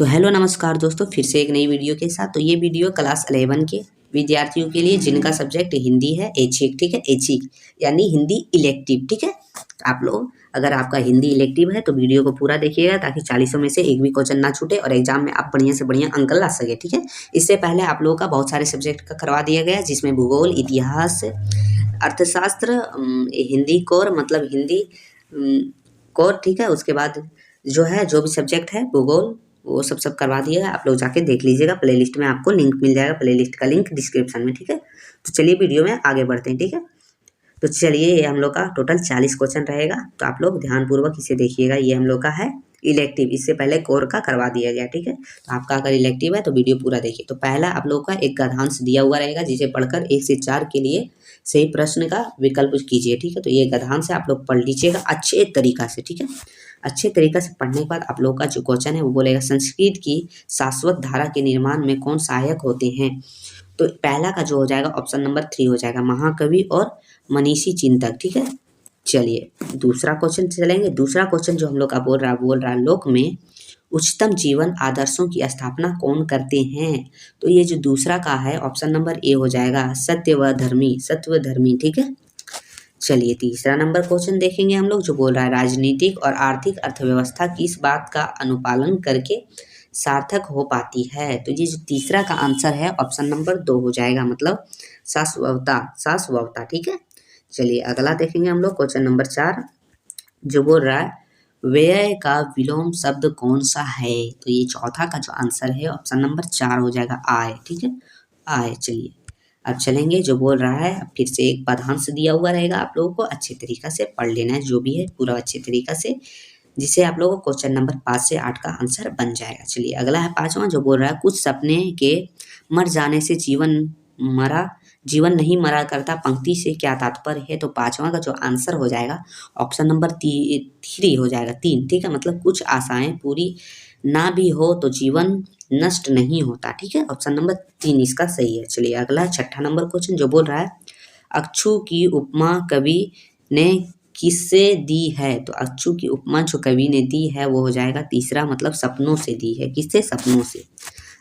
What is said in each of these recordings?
तो हेलो नमस्कार दोस्तों, फिर से एक नई वीडियो के साथ। तो ये वीडियो क्लास 11 के विद्यार्थियों के लिए जिनका सब्जेक्ट हिंदी है, ऐच्छिक, ठीक है, ऐच्छिक यानी हिंदी इलेक्टिव, ठीक है। आप लोग अगर आपका हिंदी इलेक्टिव है तो वीडियो को पूरा देखिएगा ताकि 40 में से एक भी क्वेश्चन ना छूटे और एग्जाम में आप बढ़िया से बढ़िया अंक ला सके, ठीक है। इससे पहले आप लोगों का बहुत सारे सब्जेक्ट का करवा दिया गया, जिसमें भूगोल, इतिहास, अर्थशास्त्र, हिंदी कोर मतलब हिंदी कोर, ठीक है। उसके बाद जो है जो भी सब्जेक्ट है भूगोल वो सब करवा दिया है। आप लोग जाके देख लीजिएगा, प्लेलिस्ट में आपको लिंक मिल जाएगा, प्लेलिस्ट का लिंक डिस्क्रिप्शन में, ठीक है। तो चलिए वीडियो में आगे बढ़ते हैं, ठीक है। तो चलिए ये हम लोग का टोटल 40 क्वेश्चन रहेगा, तो आप लोग ध्यानपूर्वक इसे देखिएगा। ये हम लोग का है इलेक्टिव, इससे पहले कोर का करवा दिया गया, ठीक है। तो आपका अगर इलेक्टिव है तो वीडियो पूरा देखिए। तो पहला आप लोग का एक गद्यांश दिया हुआ रहेगा, जिसे पढ़कर 1 से 4 के लिए सही प्रश्न का विकल्प कीजिए, ठीक है। तो ये गद्यांश है, आप लोग पढ़ लीजिएगा अच्छे तरीका से, ठीक है। अच्छे तरीके से पढ़ने के बाद आप लोग का जो क्वेश्चन है वो बोलेगा, संस्कृत की शाश्वत धारा के निर्माण में कौन सहायक होते हैं। तो पहला का जो हो जाएगा ऑप्शन नंबर 3 हो जाएगा, महाकवि और मनीषी चिंतक, ठीक है। चलिए दूसरा क्वेश्चन चलेंगे। दूसरा क्वेश्चन जो हम लोग का बोल रहा है, लोक में उच्चतम जीवन आदर्शों की स्थापना कौन करते हैं। तो ये जो दूसरा का है ऑप्शन नंबर ए हो जाएगा, सत्य व धर्मी, ठीक है। चलिए तीसरा नंबर क्वेश्चन देखेंगे हम लोग, जो बोल रहा है, राजनीतिक और आर्थिक अर्थव्यवस्था किस बात का अनुपालन करके सार्थक हो पाती है। तो ये जो तीसरा का आंसर है ऑप्शन नंबर 2 हो जाएगा, मतलब शाश्वता, ठीक है। चलिए अगला देखेंगे हम लोग, क्वेश्चन नंबर 4 जो बोल रहा है, व्यय का विलोम शब्द कौन सा है। तो ये चौथा का जो आंसर है ऑप्शन नंबर 4 हो जाएगा, आय, ठीक है, आय। चलिए अब चलेंगे, जो बोल रहा है, फिर से एक पदांश दिया हुआ रहेगा, आप लोगों को अच्छे तरीका से पढ़ लेना है, जो भी है पूरा अच्छे तरीका से, जिससे आप लोगों को क्वेश्चन नंबर 5 से 8 का आंसर बन जाएगा। चलिए अगला है 5वां, जो बोल रहा है, कुछ सपने के मर जाने से जीवन नहीं मरा करता, पंक्ति से क्या तात्पर्य है। तो 5वां का जो आंसर हो जाएगा ऑप्शन नंबर 3 हो जाएगा, 3, ठीक है। मतलब कुछ आशाएं पूरी ना भी हो तो जीवन नष्ट नहीं होता, ठीक है। ऑप्शन नंबर 3 इसका सही है। चलिए अगला 6ठा नंबर क्वेश्चन, जो बोल रहा है, अक्षु की उपमा कवि ने किससे दी है। तो अक्षु की उपमा जो कवि ने दी है वो हो जाएगा तीसरा, मतलब सपनों से दी है। किससे? सपनों से।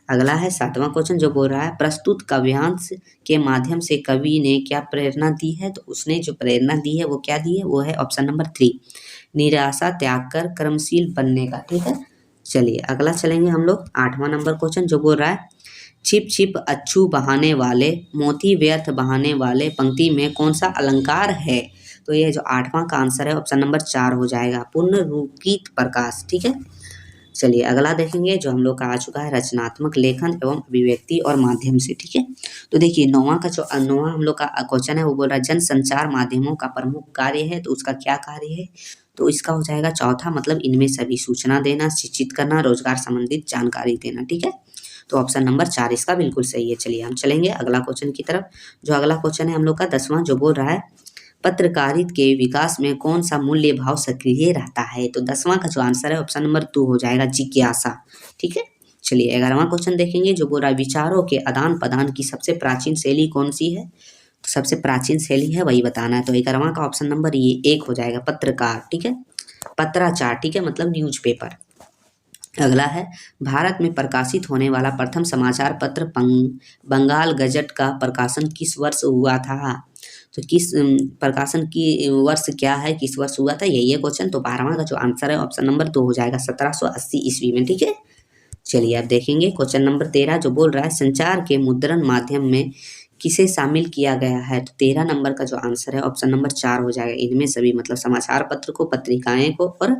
अगला है 7वां क्वेश्चन, जो बोल रहा है, प्रस्तुत काव्यांश के माध्यम से कवि ने क्या प्रेरणा दी है। तो उसने जो प्रेरणा दी है वो क्या दी है, वो है ऑप्शन नंबर 3, निराशा त्याग कर कर्मशील बनने का, ठीक है। चलिए अगला चलेंगे हम लोग 8वां नंबर क्वेश्चन, जो बोल रहा है, छिप छिप अच्छू बहाने वाले मोती व्यर्थ बहाने वाले पंक्ति में कौन सा अलंकार है। तो ये जो 8वां का आंसर है ऑप्शन नंबर 4 हो जाएगा, पुनरुक्ति प्रकाश, ठीक है। चलिए अगला देखेंगे, जो हम लोग का आ चुका है, रचनात्मक लेखन एवं अभिव्यक्ति और माध्यम से, ठीक है। तो देखिए 9वां हम लोग का क्वेश्चन है, वो बोल रहा है, जन संचार माध्यमों का प्रमुख कार्य है। तो उसका क्या कार्य है। तो इसका हो जाएगा चौथा, मतलब इनमें सभी सूचना देना, शिक्षित करना, रोजगार संबंधित जानकारी देना, ठीक है। तो ऑप्शन नंबर 4 इसका बिल्कुल सही है। चलिए हम चलेंगे अगला क्वेश्चन की तरफ। जो अगला क्वेश्चन है हम लोग का 10वां, जो बोल रहा है, पत्रकारिता के विकास में कौन सा मूल्य भाव सक्रिय रहता है। तो 10वां का जो आंसर है ऑप्शन नंबर 2 हो जाएगा, जिज्ञासा, ठीक है। चलिए 11वां क्वेश्चन देखेंगे, जो बोल रहा है, विचारों के आदान प्रदान की सबसे प्राचीन शैली कौन सी है। तो सबसे प्राचीन शैली है वही बताना है। तो 11वां का ऑप्शन नंबर ये 1 हो जाएगा, पत्रकार, ठीक है, पत्राचार, ठीक है, मतलब न्यूज़पेपर। अगला है, भारत में प्रकाशित होने वाला प्रथम समाचार पत्र बंगाल गजट का प्रकाशन किस वर्ष हुआ था। तो किस प्रकाशन की वर्ष क्या है, किस वर्ष हुआ था, यही है क्वेश्चन। तो 12वां का जो आंसर है ऑप्शन नंबर 2 हो जाएगा, 1780 ईस्वी में, ठीक है। चलिए आप देखेंगे क्वेश्चन नंबर 13, जो बोल रहा है, संचार के मुद्रण माध्यम में किसे शामिल किया गया है। तो 13 नंबर का जो आंसर है ऑप्शन नंबर 4 हो जाएगा, इनमें सभी, मतलब समाचार पत्र को, पत्रिकाएं को और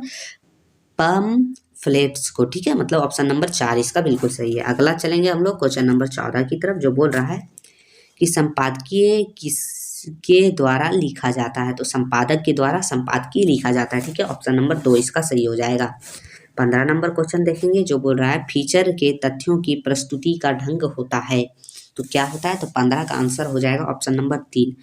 पम्फलेट्स को, ठीक है। मतलब ऑप्शन नंबर 4 इसका बिल्कुल सही है। अगला चलेंगे हम लोग क्वेश्चन नंबर 14 की तरफ, जो बोल रहा है कि संपादकीय किसके द्वारा लिखा जाता है। तो संपादक के द्वारा संपादकीय लिखा जाता है, ठीक है। ऑप्शन नंबर 2 इसका सही हो जाएगा। 15 नंबर क्वेश्चन देखेंगे, जो बोल रहा है, फीचर के तथ्यों की प्रस्तुति का ढंग होता है। तो क्या होता है। तो 15 का आंसर हो जाएगा ऑप्शन नंबर 3,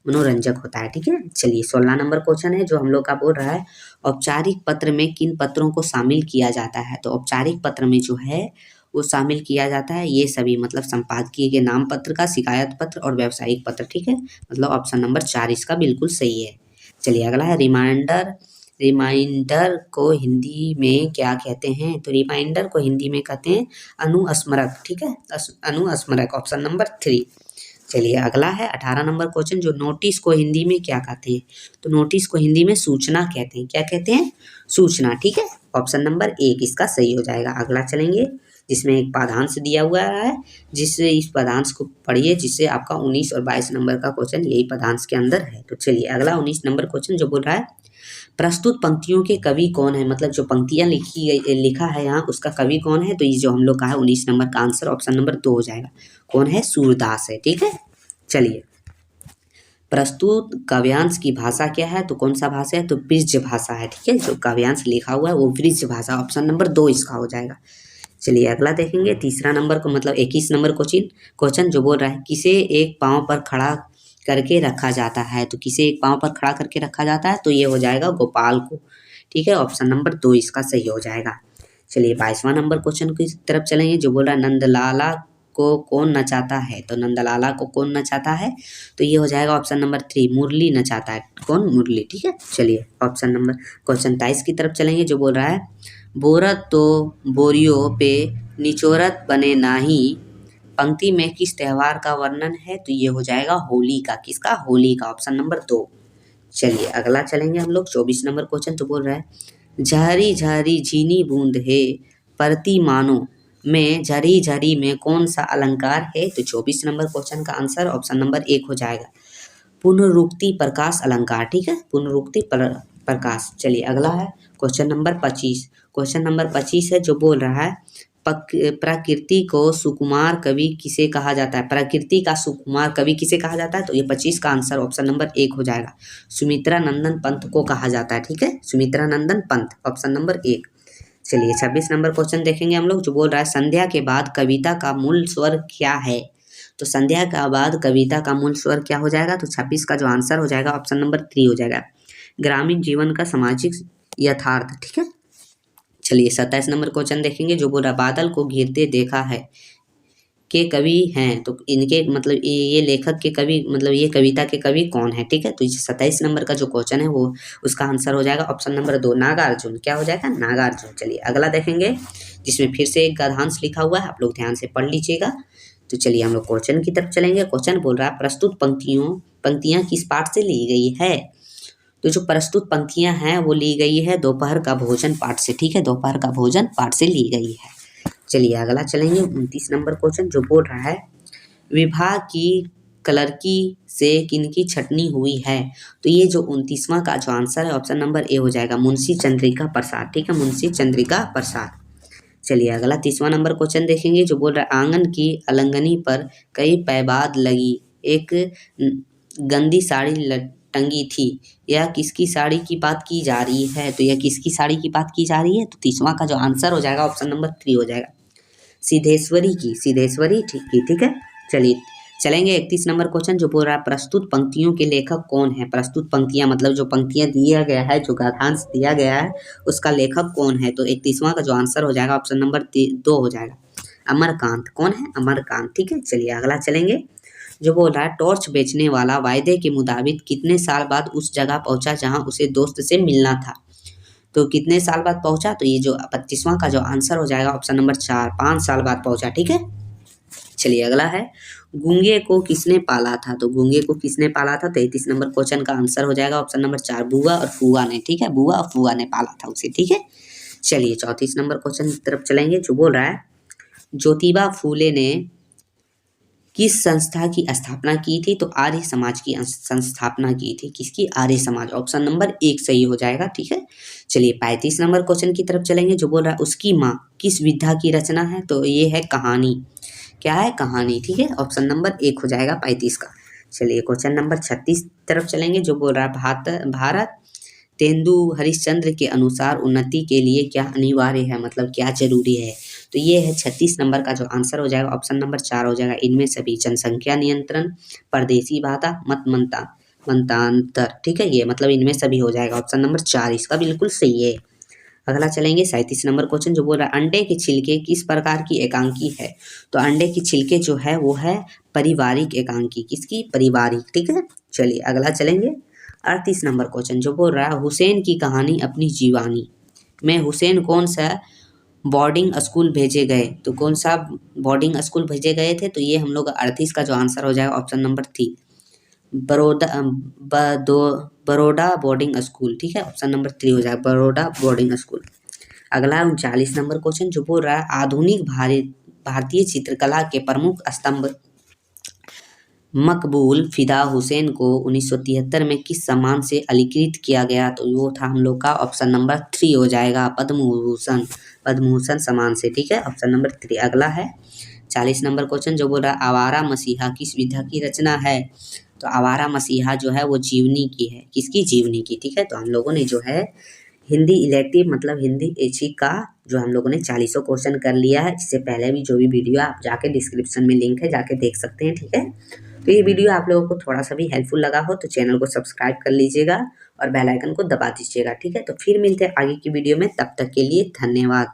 मनोरंजक होता है, ठीक है। चलिए 16 नंबर क्वेश्चन है, जो हम लोग का बोल रहा है, औपचारिक पत्र में किन पत्रों को शामिल किया जाता है। तो औपचारिक पत्र में जो है वो शामिल किया जाता है ये सभी, मतलब संपादकीय के नाम पत्र का, शिकायत पत्र और व्यावसायिक पत्र, ठीक है। मतलब ऑप्शन नंबर 4 इसका बिल्कुल सही है। चलिए अगला है, रिमाइंडर रिमाइंडर को हिंदी में क्या कहते हैं? तो रिमाइंडर को हिंदी में कहते हैं अनुस्मरक, ठीक है, अनुस्मरक, ऑप्शन नंबर 3। चलिए अगला है 18 नंबर क्वेश्चन, जो नोटिस को हिंदी में क्या कहते हैं? तो नोटिस को हिंदी में सूचना कहते हैं। क्या कहते हैं? सूचना, ठीक है, ऑप्शन नंबर 1 इसका सही हो जाएगा। अगला चलेंगे, जिसमें एक पाठांश दिया हुआ है, जिससे इस पाठांश को पढ़िए, जिससे आपका 19 और 22 नंबर का क्वेश्चन यही पाठांश के अंदर है। तो चलिए अगला 19 नंबर क्वेश्चन जो बोल रहा है, प्रस्तुत पंक्तियों के कवि कौन है? मतलब जो पंक्तियां लिखा है यहाँ, उसका कवि कौन है? तो ये जो हम लोग का है 19 नंबर का आंसर ऑप्शन नंबर 2 हो जाएगा। कौन है? सूरदास है, ठीक है। चलिए, प्रस्तुत काव्यांश की भाषा क्या है? तो कौन सा भाषा है? तो ब्रज भाषा है, ठीक है। जो काव्यांश लिखा हुआ है वो ब्रज भाषा, ऑप्शन नंबर 2 इसका हो जाएगा। चलिए अगला देखेंगे, तीसरा नंबर को मतलब 21 नंबर क्वेश्चन जो बोल रहा है, किसे एक पाँव पर खड़ा करके रखा जाता है? तो किसे एक पाँव पर खड़ा करके रखा जाता है? तो ये हो जाएगा गोपाल को, ठीक है, ऑप्शन नंबर 2 इसका सही हो जाएगा। चलिए 22वां नंबर क्वेश्चन की तरफ चलेंगे, जो बोल रहा है नंदलाला को कौन नचाता है? तो नंदलाला को कौन नचाता है? तो ये हो जाएगा ऑप्शन नंबर 3, मुरली नचाता है। कौन? मुरली, ठीक है। चलिए ऑप्शन नंबर क्वेश्चन 23 की तरफ चलेंगे, जो बोल रहा है बोरत तो बोरियो पे निचोरत बने नाही, पंक्ति में किस त्योहार का वर्णन है? तो ये हो जाएगा होली का। किसका? होली का, ऑप्शन नंबर 2। चलिए अगला चलेंगे हम लोग 24 नंबर क्वेश्चन जो बोल रहा है, झरी झरी झीनी बूंद है परती मानो में झरी झरी में कौन सा अलंकार है? तो 24 नंबर क्वेश्चन का आंसर ऑप्शन नंबर 1 हो जाएगा, पुनरुक्ति प्रकाश अलंकार, ठीक है, पुनरुक्ति प्रकाश। चलिए अगला है क्वेश्चन नंबर 25। क्वेश्चन नंबर 25 है जो बोल रहा है, प्रकृति को सुकुमार कवि किसे कहा जाता है? प्रकृति का सुकुमार कवि किसे कहा जाता है? तो ये 25 का आंसर ऑप्शन नंबर 1 हो जाएगा, सुमित्रा नंदन पंत को कहा जाता है, ठीक है, सुमित्रा नंदन पंत, ऑप्शन नंबर 1। चलिए 26 नंबर क्वेश्चन देखेंगे हम लोग, जो बोल रहा है संध्या के बाद कविता का मूल स्वर क्या है? तो संध्या के बाद कविता का मूल स्वर क्या हो जाएगा? तो 26 का जो आंसर हो जाएगा ऑप्शन नंबर 3 हो जाएगा, ग्रामीण जीवन का सामाजिक यथार्थ, ठीक है। चलिए 27 नंबर क्वेश्चन देखेंगे, जो बोल रहा बादल को घिरते देखा है के कवि हैं? तो इनके मतलब ये लेखक के कवि मतलब ये कविता के कवि कौन है? ठीक है, तो 27 नंबर का जो क्वेश्चन है वो उसका आंसर हो जाएगा ऑप्शन नंबर 2, नागार्जुन। क्या हो जाएगा? नागार्जुन। चलिए अगला देखेंगे, जिसमें फिर से एक गद्यांश लिखा हुआ है, आप लोग ध्यान से पढ़ लीजिएगा। तो चलिए हम लोग क्वेश्चन की तरफ चलेंगे। क्वेश्चन बोल रहा है, प्रस्तुत पंक्तियां किस पाठ से ली गई है? तो जो प्रस्तुत पंक्तियां हैं वो ली गई है दोपहर का भोजन पाठ से, ठीक है, दोपहर का भोजन पाठ से ली गई है। चलिए अगला चलेंगे 29 नंबर क्वेश्चन जो बोल रहा है, विवाह की कलरकी से किनकी छटनी हुई है? तो ये जो 29वां का जो आंसर है ऑप्शन नंबर ए हो जाएगा, मुंशी चंद्रिका प्रसाद, ठीक है, मुंशी चंद्रिका प्रसाद। चलिए अगला 30वां नंबर क्वेश्चन देखेंगे, जो बोल रहा है आंगन की अलंगनी पर कई पैबाद लगी एक गंदी साड़ी टंगी थी, यह किसकी साड़ी की बात की जा रही है? तो यह किसकी साड़ी की बात की जा रही है? तो 30वां का जो आंसर हो जाएगा ऑप्शन नंबर 3 हो जाएगा, सिद्धेश्वरी की, सिद्धेश्वरी ठीक है। चलिए चलेंगे 31 नंबर क्वेश्चन जो बोल रहा है, प्रस्तुत पंक्तियों के लेखक कौन है? प्रस्तुत पंक्तियां मतलब जो पंक्तियां दिया गया है, जो गद्यांश दिया गया है, उसका लेखक कौन है? तो 31वां का जो आंसर हो जाएगा ऑप्शन नंबर 2 हो जाएगा, अमरकांत। कौन है? अमरकांत, ठीक है। चलिए अगला चलेंगे, जो बोल रहा है टॉर्च बेचने वाला वायदे के मुताबिक कितने साल बाद उस जगह पहुंचा जहां उसे दोस्त से मिलना था? तो कितने साल बाद पहुंचा? तो ये जो 25वां का जो आंसर हो जाएगा ऑप्शन नंबर 4, 5 साल बाद पहुंचा, ठीक है। चलिए अगला है, गूंगे को किसने पाला था? तो गूंगे को किसने पाला था? 33 नंबर क्वेश्चन का आंसर हो जाएगा ऑप्शन नंबर 4, बुआ और फुआ ने, ठीक है, बुआ और फुआ ने पाला था उसे, ठीक है। चलिए 34 नंबर क्वेश्चन की तरफ चलेंगे, जो बोल रहा है ज्योतिबा फूले ने किस संस्था की स्थापना की थी? तो आर्य समाज की संस्थापना की थी। किसकी? आर्य समाज, ऑप्शन नंबर 1 सही हो जाएगा, ठीक है। चलिए 35 नंबर क्वेश्चन की तरफ चलेंगे, जो बोल रहा है उसकी माँ किस विधा की रचना है? तो ये है कहानी। क्या है? कहानी, ठीक है, ऑप्शन नंबर 1 हो जाएगा 35 का। चलिए क्वेश्चन नंबर 36 तरफ चलेंगे, जो बोल रहा है भारत तेंदु हरिश्चंद्र के अनुसार उन्नति के लिए क्या अनिवार्य है? मतलब क्या जरूरी है? तो ये है 36 नंबर का जो आंसर हो जाएगा ऑप्शन नंबर 4 हो जाएगा, इनमें सभी जनसंख्या नियंत्रण, परदेशी बाधा, मतांतर, ठीक है, ये मतलब इनमें सभी हो जाएगा, ऑप्शन नंबर 4 इसका बिल्कुल सही है। अगला चलेंगे 37 नंबर क्वेश्चन जो बोल रहा है अंडे के छिलके किस प्रकार की एकांकी है? तो अंडे की छिलके जो है वो है पारिवारिक एकांकी। किसकी? पारिवारिक, ठीक है। चलिए अगला चलेंगे, 38 नंबर क्वेश्चन जो बोल रहा है हुसैन की कहानी अपनी जीवानी में हुसैन कौन सा बोर्डिंग स्कूल भेजे गए, तो कौन सा बोर्डिंग स्कूल भेजे गए थे, तो ये हम लोग 38 का जो आंसर हो जाएगा option number 3 Baroda boarding school. ठीक है, ऑप्शन नंबर 3 हो जाएगा बरोडा बोर्डिंग स्कूल। अगला 39 नंबर क्वेश्चन जो बोल रहा है आधुनिक भारतीय चित्रकला के प्रमुख स्तंभ मकबूल फिदा हुसैन को 1973 में किस सम्मान से अलंकृत किया गया, तो वो था हम लोग का ऑप्शन नंबर 3 हो जाएगा पद्म भूषण सम्मान से। ठीक है, ऑप्शन नंबर 3। अगला है 40 नंबर क्वेश्चन जो बोल रहा है आवारा मसीहा किस विधा की रचना है, तो आवारा मसीहा जो है वो जीवनी की है, किसकी, जीवनी की। ठीक है, तो हम लोगों ने जो है हिंदी इलेक्टिव मतलब हिंदी ऐच्छिक का जो हम लोगों ने 40 क्वेश्चन कर लिया है। इससे पहले भी जो भी वीडियो आप जाके डिस्क्रिप्शन में लिंक है जाके देख सकते हैं। ठीक है, तो ये वीडियो आप लोगों को थोड़ा सा भी हेल्पफुल लगा हो तो चैनल को सब्सक्राइब कर लीजिएगा और बेल आइकन को दबा दीजिएगा। ठीक है, तो फिर मिलते हैं आगे की वीडियो में, तब तक के लिए धन्यवाद।